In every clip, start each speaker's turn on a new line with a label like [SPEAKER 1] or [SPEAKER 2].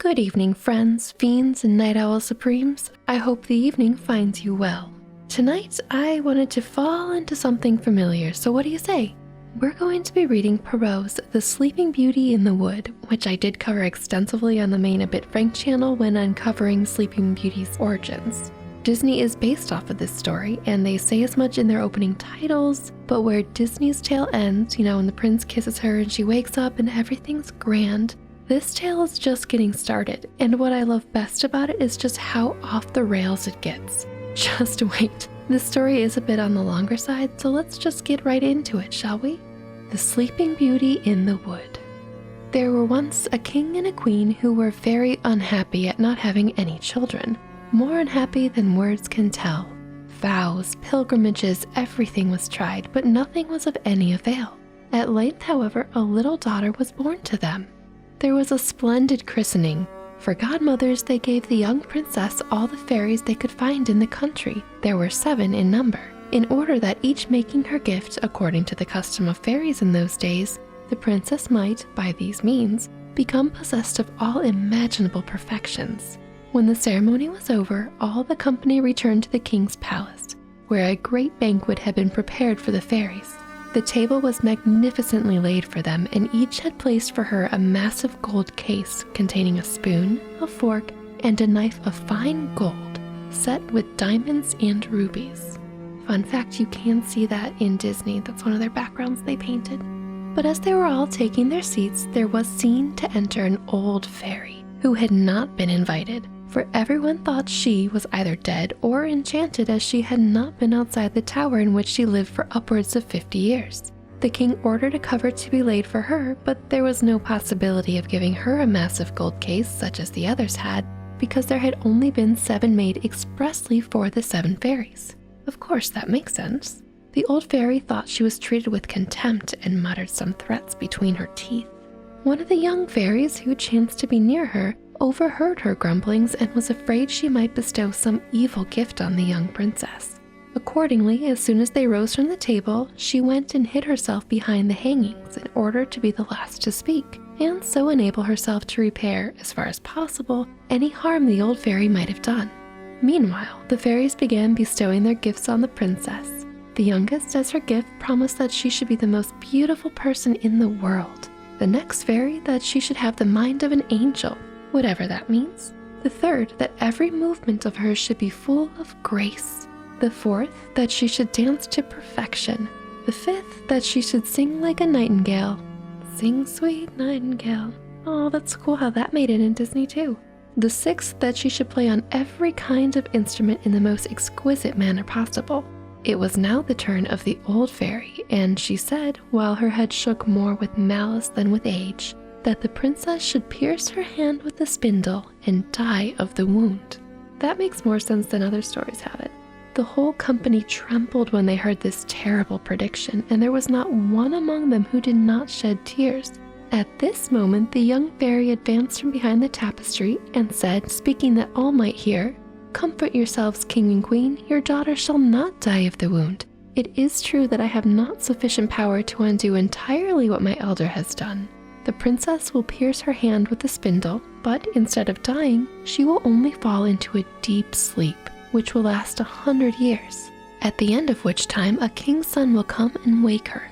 [SPEAKER 1] Good evening, friends, fiends, and night owl supremes. I hope the evening finds you well. Tonight, I wanted to fall into something familiar, so what do you say? We're going to be reading Perrault's The Sleeping Beauty in the Wood, which I did cover extensively on the main A Bit Frank channel when uncovering Sleeping Beauty's origins. Disney is based off of this story, and they say as much in their opening titles, but where Disney's tale ends, when the prince kisses her and she wakes up and everything's grand, this tale is just getting started, and what I love best about it is just how off the rails it gets. Just wait, this story is a bit on the longer side, so let's just get right into it, shall we? The Sleeping Beauty in the Wood. There were once a king and a queen who were very unhappy at not having any children, more unhappy than words can tell. Vows, pilgrimages, everything was tried, but nothing was of any avail. At length, however, a little daughter was born to them. There was a splendid christening. For godmothers, they gave the young princess all the fairies they could find in the country. There were 7 in number, in order that each making her gift according to the custom of fairies in those days, the princess might, by these means, become possessed of all imaginable perfections. When the ceremony was over, all the company returned to the king's palace, where a great banquet had been prepared for the fairies. The table was magnificently laid for them, and each had placed for her a massive gold case containing a spoon, a fork, and a knife of fine gold, set with diamonds and rubies. Fun fact, you can see that in Disney. That's one of their backgrounds they painted. But as they were all taking their seats, there was seen to enter an old fairy who had not been invited, for everyone thought she was either dead or enchanted, as she had not been outside the tower in which she lived for upwards of 50 years. The king ordered a cover to be laid for her, but there was no possibility of giving her a massive gold case such as the others had, because there had only been 7 made expressly for the 7 fairies. Of course, that makes sense. The old fairy thought she was treated with contempt and muttered some threats between her teeth. One of the young fairies who chanced to be near her overheard her grumblings and was afraid she might bestow some evil gift on the young princess. Accordingly, as soon as they rose from the table, she went and hid herself behind the hangings in order to be the last to speak, and so enable herself to repair, as far as possible, any harm the old fairy might have done. Meanwhile, the fairies began bestowing their gifts on the princess. The youngest, as her gift, promised that she should be the most beautiful person in the world. The next fairy, that she should have the mind of an angel, whatever that means. The third, that every movement of hers should be full of grace. The fourth, that she should dance to perfection. The fifth, that she should sing like a nightingale. Sing, sweet nightingale. Oh, that's cool how that made it in Disney too. The sixth, that she should play on every kind of instrument in the most exquisite manner possible. It was now the turn of the old fairy, and she said, while her head shook more with malice than with age, that the princess should pierce her hand with a spindle and die of the wound. That makes more sense than other stories have it. The whole company trembled when they heard this terrible prediction, and there was not one among them who did not shed tears. At this moment, the young fairy advanced from behind the tapestry and said, speaking that all might hear, "Comfort yourselves, king and queen, your daughter shall not die of the wound. It is true that I have not sufficient power to undo entirely what my elder has done. The princess will pierce her hand with the spindle, but instead of dying, she will only fall into a deep sleep, which will last 100 years, at the end of which time a king's son will come and wake her."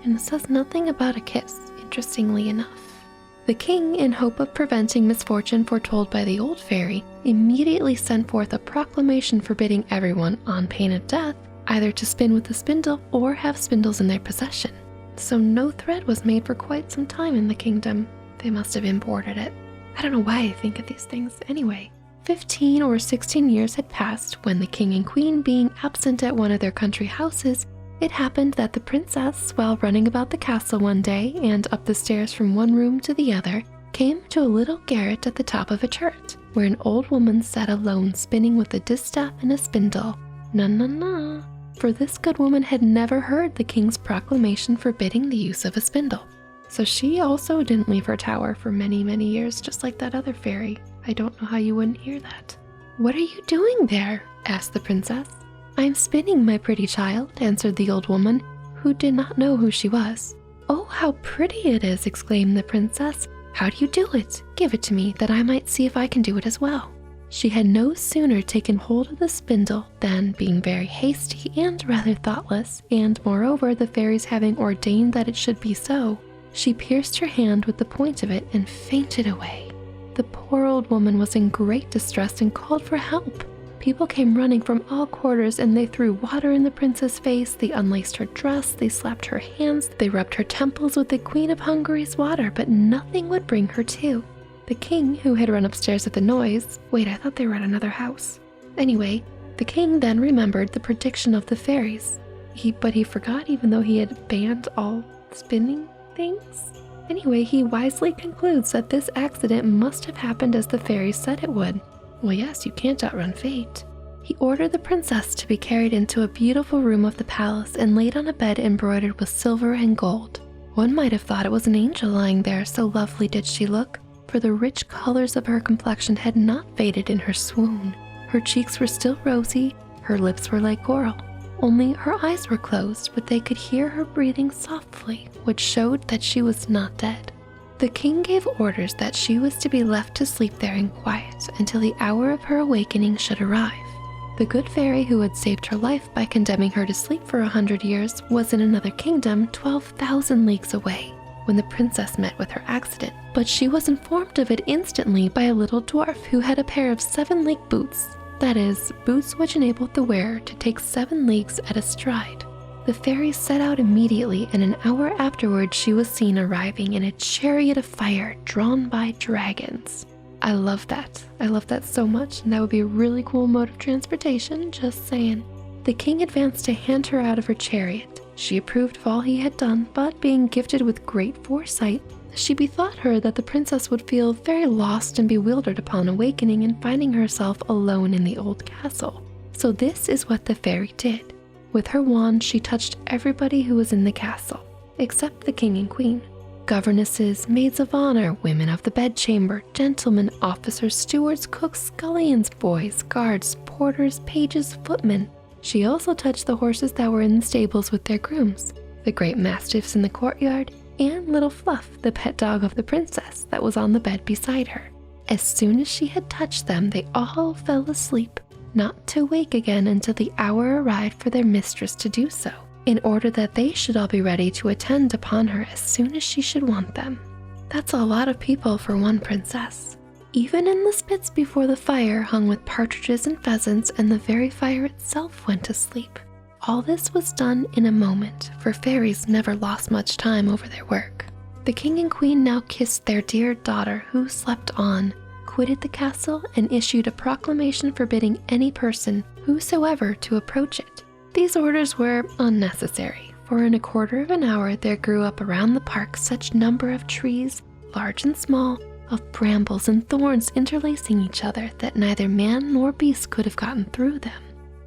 [SPEAKER 1] And it says nothing about a kiss, interestingly enough. The king, in hope of preventing misfortune foretold by the old fairy, immediately sent forth a proclamation forbidding everyone, on pain of death, either to spin with the spindle or have spindles in their possession. So no thread was made for quite some time in the kingdom. They must have imported it. I don't know why I think of these things anyway. 15 or 16 years had passed when the king and queen being absent at one of their country houses, it happened that the princess, while running about the castle one day and up the stairs from one room to the other, came to a little garret at the top of a turret, where an old woman sat alone spinning with a distaff and a spindle. Na, for this good woman had never heard the king's proclamation forbidding the use of a spindle. So she also didn't leave her tower for many, many years, just like that other fairy. I don't know how you wouldn't hear that. "What are you doing there?" asked the princess. "I'm spinning, my pretty child," answered the old woman, who did not know who she was. "Oh, how pretty it is!" exclaimed the princess. How do you do it? Give it to me, that I might see if I can do it as well." She had no sooner taken hold of the spindle than, being very hasty and rather thoughtless, and moreover the fairies having ordained that it should be so, she pierced her hand with the point of it and fainted away. The poor old woman was in great distress and called for help. People came running from all quarters, and they threw water in the princess' face, they unlaced her dress, they slapped her hands, they rubbed her temples with the Queen of Hungary's water, but nothing would bring her to. The king, who had run upstairs at the noise— wait, I thought they were at another house. Anyway, the king then remembered the prediction of the fairies. But he forgot, even though he had banned all spinning things. Anyway, he wisely concludes that this accident must have happened as the fairies said it would. Well, yes, you can't outrun fate. He ordered the princess to be carried into a beautiful room of the palace and laid on a bed embroidered with silver and gold. One might have thought it was an angel lying there, so lovely did she look, for the rich colors of her complexion had not faded in her swoon. Her cheeks were still rosy, her lips were like coral. Only her eyes were closed, but they could hear her breathing softly, which showed that she was not dead. The king gave orders that she was to be left to sleep there in quiet until the hour of her awakening should arrive. The good fairy who had saved her life by condemning her to sleep for 100 years was in another kingdom 12,000 leagues away when the princess met with her accident, but she was informed of it instantly by a little dwarf who had a pair of 7-league boots, that is, boots which enabled the wearer to take 7 leagues at a stride. The fairy set out immediately, and an hour afterwards she was seen arriving in a chariot of fire drawn by dragons. I love that. I love that so much, and that would be a really cool mode of transportation, just saying. The king advanced to hand her out of her chariot. She approved of all he had done, but being gifted with great foresight, she bethought her that the princess would feel very lost and bewildered upon awakening and finding herself alone in the old castle. So this is what the fairy did. With her wand, she touched everybody who was in the castle, except the king and queen. Governesses, maids of honor, women of the bedchamber, gentlemen, officers, stewards, cooks, scullions, boys, guards, porters, pages, footmen. She also touched the horses that were in the stables with their grooms, the great mastiffs in the courtyard, and little Fluff, the pet dog of the princess that was on the bed beside her. As soon as she had touched them, they all fell asleep, not to wake again until the hour arrived for their mistress to do so, in order that they should all be ready to attend upon her as soon as she should want them. That's a lot of people for one princess. Even in the spits before the fire hung with partridges and pheasants, and the very fire itself went to sleep. All this was done in a moment, for fairies never lost much time over their work. The king and queen now kissed their dear daughter, who slept on, quitted the castle, and issued a proclamation forbidding any person, whosoever, to approach it. These orders were unnecessary, for in a quarter of an hour there grew up around the park such number of trees, large and small, of brambles and thorns interlacing each other, that neither man nor beast could have gotten through them.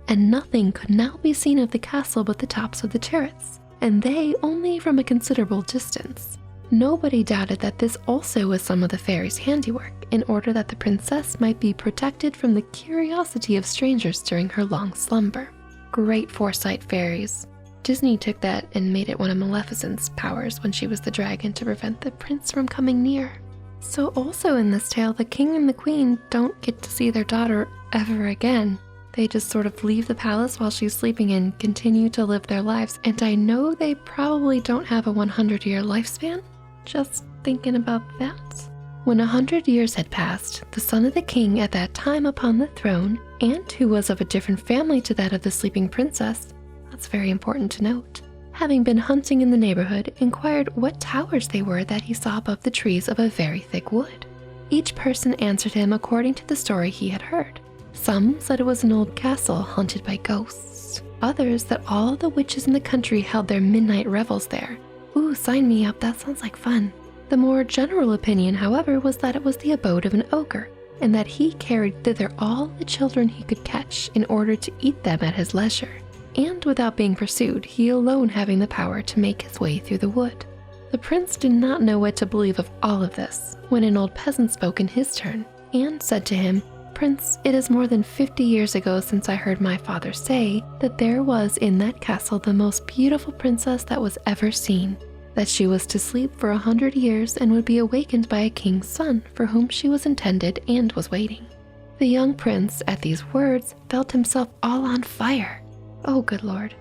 [SPEAKER 1] And nothing could now be seen of the castle but the tops of the turrets, and they only from a considerable distance. Nobody doubted that this also was some of the fairies' handiwork, in order that the princess might be protected from the curiosity of strangers during her long slumber. Great foresight, fairies. Disney took that and made it one of Maleficent's powers when she was the dragon to prevent the prince from coming near. So also in this tale, the king and the queen don't get to see their daughter ever again. They just sort of leave the palace while she's sleeping and continue to live their lives. And I know they probably don't have a 100-year lifespan. Just thinking about that. When 100 years had passed, the son of the king at that time upon the throne, and who was of a different family to that of the sleeping princess, that's very important to note, having been hunting in the neighborhood, inquired what towers they were that he saw above the trees of a very thick wood. Each person answered him according to the story he had heard. Some said it was an old castle haunted by ghosts. Others that all the witches in the country held their midnight revels there. Ooh, sign me up, that sounds like fun. The more general opinion, however, was that it was the abode of an ogre, and that he carried thither all the children he could catch in order to eat them at his leisure, and without being pursued, he alone having the power to make his way through the wood. The prince did not know what to believe of all of this, when an old peasant spoke in his turn, and said to him, "Prince, it is more than 50 years ago since I heard my father say that there was in that castle the most beautiful princess that was ever seen. that she was to sleep for 100 years and would be awakened by a king's son for whom she was intended and was waiting. The young prince, at these words, felt himself all on fire. Oh, good Lord.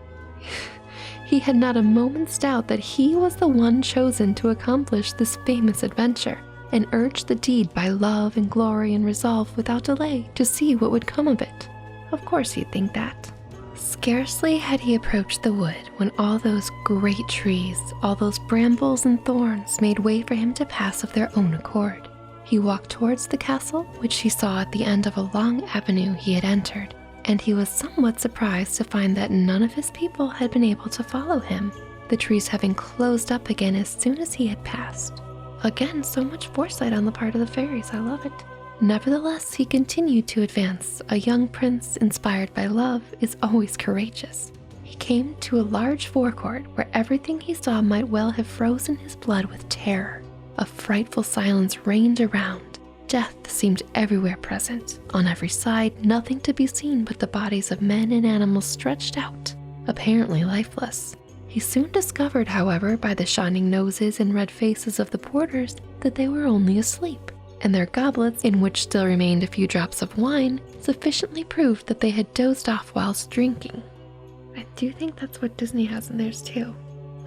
[SPEAKER 1] He had not a moment's doubt that he was the one chosen to accomplish this famous adventure, and urged the deed by love and glory and resolve without delay to see what would come of it. Of course he'd think that. Scarcely had he approached the wood when all those great trees, all those brambles and thorns made way for him to pass of their own accord. He walked towards the castle, which he saw at the end of a long avenue he had entered, and he was somewhat surprised to find that none of his people had been able to follow him, the trees having closed up again as soon as he had passed. Again, so much foresight on the part of the fairies, I love it. Nevertheless, he continued to advance. A young prince inspired by love is always courageous. He came to a large forecourt where everything he saw might well have frozen his blood with terror. A frightful silence reigned around. Death seemed everywhere present. On every side, nothing to be seen but the bodies of men and animals stretched out, apparently lifeless. He soon discovered, however, by the shining noses and red faces of the porters, that they were only asleep, and their goblets, in which still remained a few drops of wine, sufficiently proved that they had dozed off whilst drinking. I do think that's what Disney has in theirs too,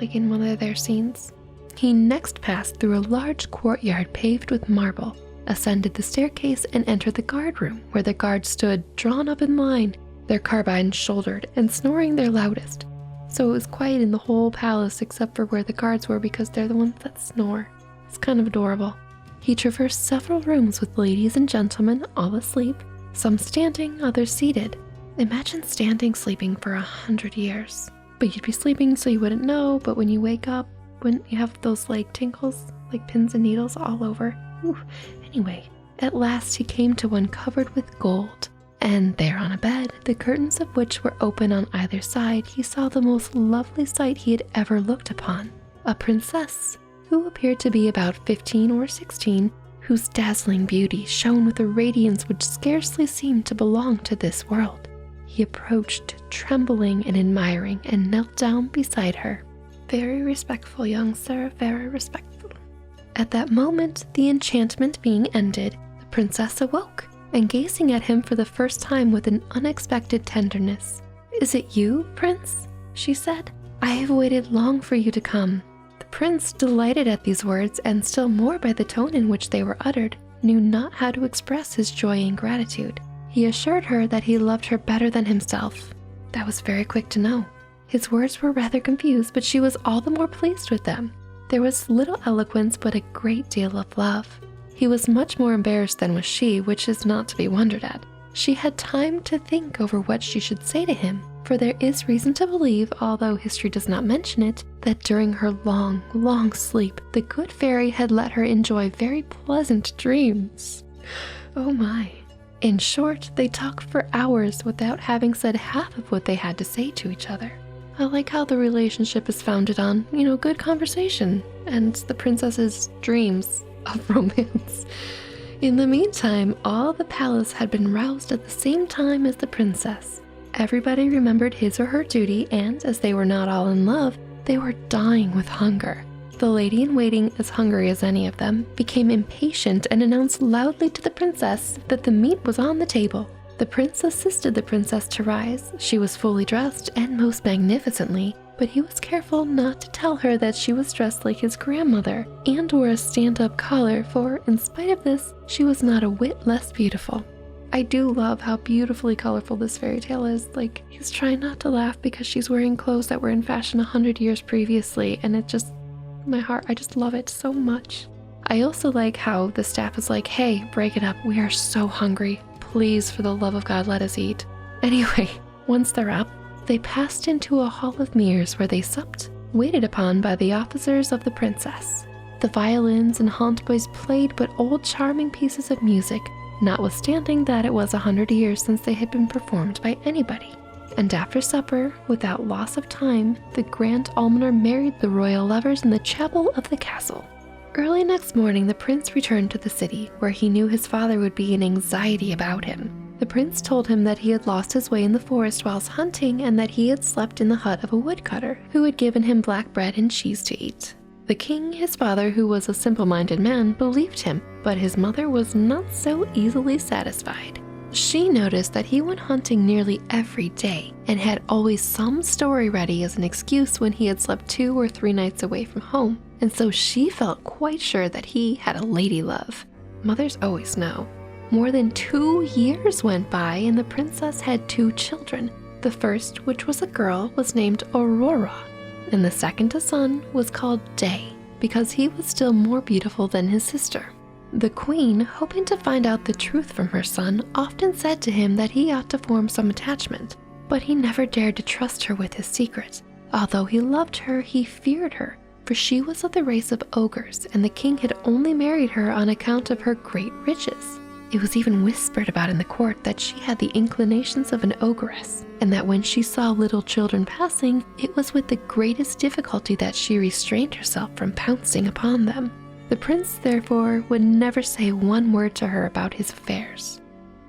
[SPEAKER 1] like in one of their scenes. He next passed through a large courtyard paved with marble, ascended the staircase, and entered the guard room, where the guards stood drawn up in line, their carbines shouldered, and snoring their loudest. So it was quiet in the whole palace except for where the guards were, because they're the ones that snore. It's kind of adorable. He traversed several rooms with ladies and gentlemen, all asleep, some standing, others seated. Imagine standing sleeping for 100 years. But you'd be sleeping so you wouldn't know, but when you wake up, wouldn't you have those like tingles, like pins and needles all over? Ooh. Anyway, at last he came to one covered with gold, and there on a bed, the curtains of which were open on either side, he saw the most lovely sight he had ever looked upon. A princess, who appeared to be about 15 or 16, whose dazzling beauty shone with a radiance which scarcely seemed to belong to this world. He approached, trembling and admiring, and knelt down beside her. Very respectful, young sir, very respectful. At that moment, the enchantment being ended, the princess awoke, and gazing at him for the first time with an unexpected tenderness. "Is it you, prince?" she said. "I have waited long for you to come." The prince, delighted at these words, and still more by the tone in which they were uttered, knew not how to express his joy and gratitude. He assured her that he loved her better than himself. That was very quick to know. His words were rather confused, but she was all the more pleased with them. There was little eloquence, but a great deal of love. He was much more embarrassed than was she, which is not to be wondered at. She had time to think over what she should say to him, for there is reason to believe, although history does not mention it, that during her long, long sleep, the good fairy had let her enjoy very pleasant dreams. Oh my. In short, they talked for hours without having said half of what they had to say to each other. I like how the relationship is founded on, good conversation and the princess's dreams of romance. In the meantime, all the palace had been roused at the same time as the princess. Everybody remembered his or her duty, and as they were not all in love, they were dying with hunger. The lady-in-waiting, as hungry as any of them, became impatient and announced loudly to the princess that the meat was on the table. The prince assisted the princess to rise. She was fully dressed, and most magnificently, but he was careful not to tell her that she was dressed like his grandmother, and wore a stand-up collar, for, in spite of this, she was not a whit less beautiful. I do love how beautifully colorful this fairy tale is. Like, he's trying not to laugh because she's wearing clothes that were in fashion 100 years previously, and it just, my heart, I just love it so much. I also like how the staff is like, "Hey, break it up, we are so hungry. Please, for the love of God, let us eat." Anyway, once they're up, they passed into a hall of mirrors where they supped, waited upon by the officers of the princess. The violins and hautboys played but old charming pieces of music, notwithstanding that it was 100 years since they had been performed by anybody. And after supper, without loss of time, the grand almoner married the royal lovers in the chapel of the castle. Early next morning, the prince returned to the city, where he knew his father would be in anxiety about him. The prince told him that he had lost his way in the forest whilst hunting, and that he had slept in the hut of a woodcutter, who had given him black bread and cheese to eat. The king, his father, who was a simple-minded man, believed him, but his mother was not so easily satisfied. She noticed that he went hunting nearly every day and had always some story ready as an excuse when he had slept 2 or 3 nights away from home, and so she felt quite sure that he had a lady love. Mothers always know. More than 2 years went by and the princess had 2 children. The first, which was a girl, was named Aurora, and the second, a son, was called Day because he was still more beautiful than his sister. The queen, hoping to find out the truth from her son, often said to him that he ought to form some attachment, but he never dared to trust her with his secret. Although he loved her, he feared her, for she was of the race of ogres, and the king had only married her on account of her great riches. It was even whispered about in the court that she had the inclinations of an ogress, and that when she saw little children passing, it was with the greatest difficulty that she restrained herself from pouncing upon them. The prince, therefore, would never say one word to her about his affairs.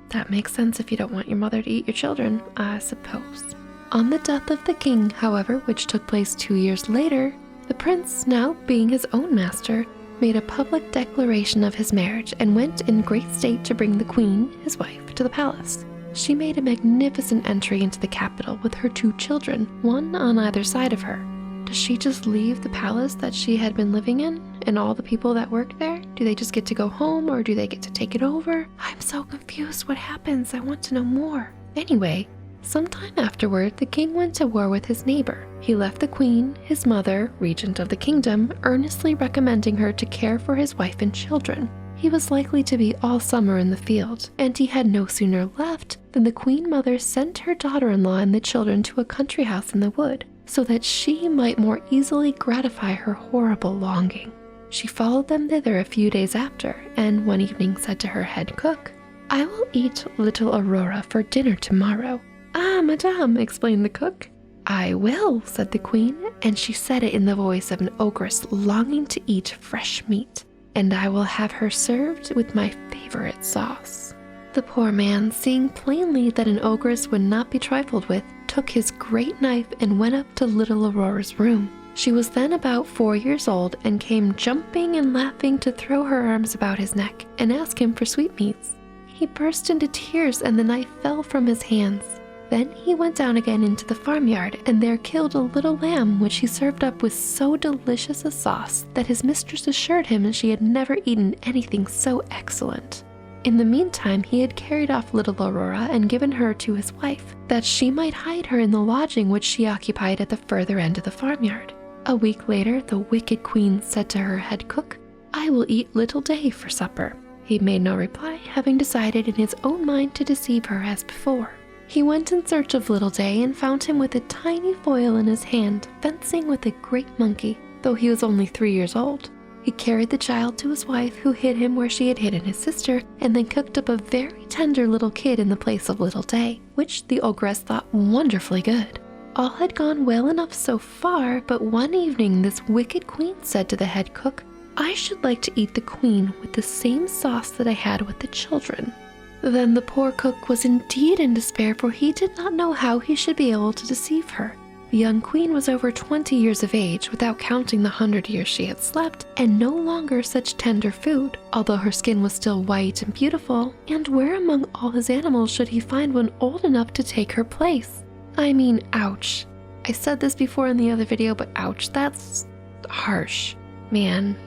[SPEAKER 1] That makes sense if you don't want your mother to eat your children, I suppose. On the death of the king, however, which took place 2 years later, the prince, now being his own master, made a public declaration of his marriage and went in great state to bring the queen, his wife, to the palace. She made a magnificent entry into the capital with her 2 children, one on either side of her. Does she just leave the palace that she had been living in and all the people that work there? Do they just get to go home or do they get to take it over? I'm so confused. What happens? I want to know more. Anyway, sometime afterward, the king went to war with his neighbor. He left the queen, his mother, regent of the kingdom, earnestly recommending her to care for his wife and children. He was likely to be all summer in the field, and he had no sooner left than the queen mother sent her daughter-in-law and the children to a country house in the wood, so that she might more easily gratify her horrible longing. She followed them thither a few days after, and one evening said to her head cook, "I will eat little Aurora for dinner tomorrow." "Ah, madame," explained the cook. "I will," said the queen, and she said it in the voice of an ogress longing to eat fresh meat, "and I will have her served with my favorite sauce." The poor man, seeing plainly that an ogress would not be trifled with, took his great knife and went up to little Aurora's room. She was then about 4 years old and came jumping and laughing to throw her arms about his neck and ask him for sweetmeats. He burst into tears and the knife fell from his hands. Then he went down again into the farmyard and there killed a little lamb which he served up with so delicious a sauce that his mistress assured him she had never eaten anything so excellent. In the meantime, he had carried off little Aurora and given her to his wife, that she might hide her in the lodging which she occupied at the further end of the farmyard. A week later, the wicked queen said to her head cook, "I will eat little Day for supper." He made no reply, having decided in his own mind to deceive her as before. He went in search of little Day and found him with a tiny foil in his hand, fencing with a great monkey, though he was only 3 years old. He carried the child to his wife, who hid him where she had hidden his sister, and then cooked up a very tender little kid in the place of little Day, which the ogress thought wonderfully good. All had gone well enough so far, but one evening this wicked queen said to the head cook, "I should like to eat the queen with the same sauce that I had with the children." Then the poor cook was indeed in despair, for he did not know how he should be able to deceive her. The young queen was over 20 years of age, without counting the 100 years she had slept, and no longer such tender food, although her skin was still white and beautiful, and where among all his animals should he find one old enough to take her place? I mean, ouch. I said this before in the other video, but ouch, that's harsh. Man.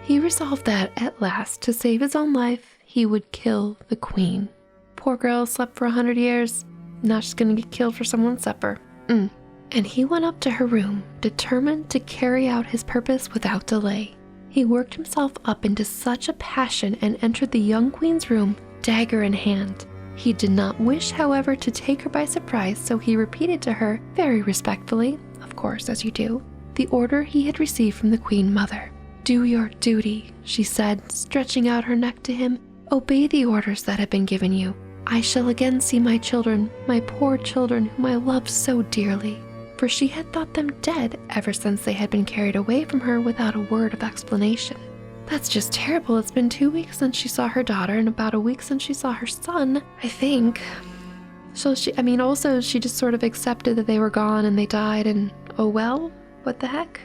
[SPEAKER 1] He resolved that, at last, to save his own life, he would kill the queen. Poor girl slept for 100 years. Now she's gonna get killed for someone's supper. And he went up to her room, determined to carry out his purpose without delay. He worked himself up into such a passion and entered the young queen's room, dagger in hand. He did not wish, however, to take her by surprise, so he repeated to her, very respectfully, of course, as you do, the order he had received from the queen mother. "Do your duty," she said, stretching out her neck to him. "Obey the orders that have been given you. I shall again see my children, my poor children whom I love so dearly." For she had thought them dead ever since they had been carried away from her without a word of explanation. That's just terrible. It's been 2 weeks since she saw her daughter and about a week since she saw her son, I think. So she just sort of accepted that they were gone and they died and oh well, what the heck?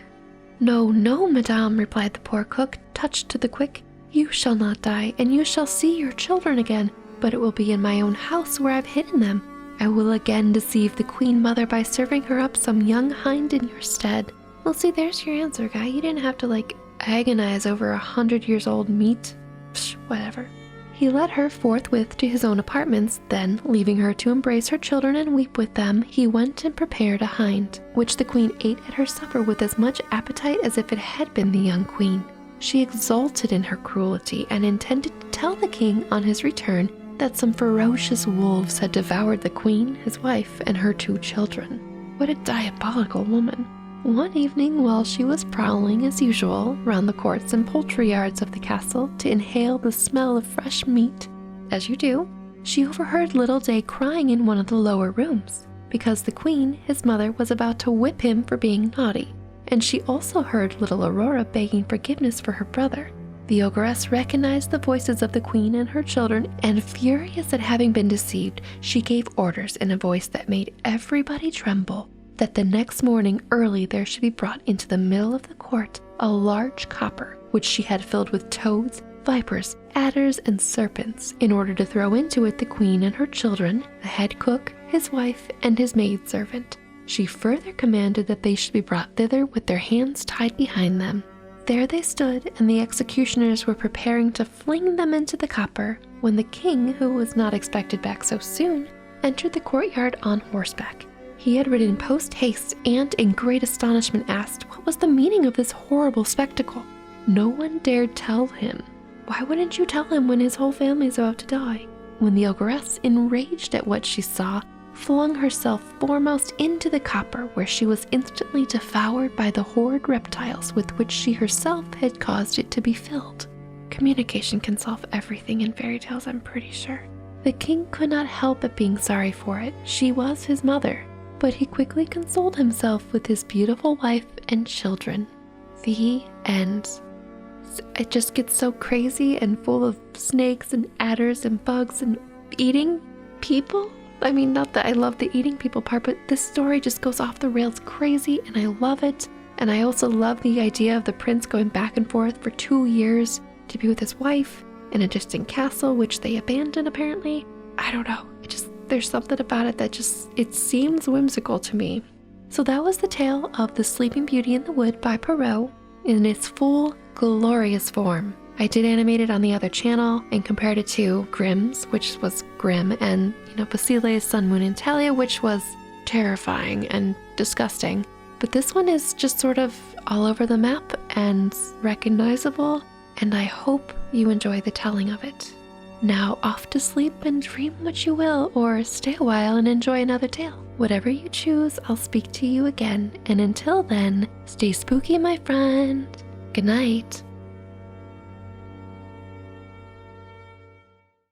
[SPEAKER 1] "No, no, madame," replied the poor cook, touched to the quick. "You shall not die, and you shall see your children again, but it will be in my own house where I've hidden them. I will again deceive the queen mother by serving her up some young hind in your stead." Well, see, there's your answer, guy. You didn't have to, agonize over 100 years old meat. Psh, whatever. He led her forthwith to his own apartments, then, leaving her to embrace her children and weep with them, he went and prepared a hind, which the queen ate at her supper with as much appetite as if it had been the young queen. She exulted in her cruelty and intended to tell the king on his return that some ferocious wolves had devoured the queen, his wife, and her 2 children. What a diabolical woman. One evening, while she was prowling as usual round the courts and poultry yards of the castle to inhale the smell of fresh meat, as you do, she overheard little Day crying in one of the lower rooms, because the queen, his mother, was about to whip him for being naughty, and she also heard little Aurora begging forgiveness for her brother. The ogress recognized the voices of the queen and her children, and furious at having been deceived, she gave orders in a voice that made everybody tremble that the next morning early there should be brought into the middle of the court a large copper, which she had filled with toads, vipers, adders, and serpents, in order to throw into it the queen and her children, the head cook, his wife, and his maidservant. She further commanded that they should be brought thither with their hands tied behind them. There they stood, and the executioners were preparing to fling them into the copper, when the king, who was not expected back so soon, entered the courtyard on horseback. He had ridden post-haste and, in great astonishment, asked what was the meaning of this horrible spectacle. No one dared tell him. Why wouldn't you tell him when his whole family is about to die? When the ogress, enraged at what she saw, flung herself foremost into the copper, where she was instantly devoured by the horrid reptiles with which she herself had caused it to be filled. Communication can solve everything in fairy tales, I'm pretty sure. The king could not help but being sorry for it. She was his mother. But he quickly consoled himself with his beautiful wife and children. The end. It just gets so crazy and full of snakes and adders and bugs and eating people. I mean, not that I love the eating people part, but this story just goes off the rails crazy, and I love it. And I also love the idea of the prince going back and forth for 2 years to be with his wife in a distant castle, which they abandoned apparently. I don't know. There's something about it that it seems whimsical to me. So that was the tale of The Sleeping Beauty in the Wood by Perrault in its full, glorious form. I did animate it on the other channel and compared it to Grimm's, which was grim, and, Basile's Sun, Moon, and Talia, which was terrifying and disgusting. But this one is just sort of all over the map and recognizable, and I hope you enjoy the telling of it. Now off to sleep and dream what you will, or stay a while and enjoy another tale. Whatever you choose, I'll speak to you again, and until then, stay spooky, my friend. Good night.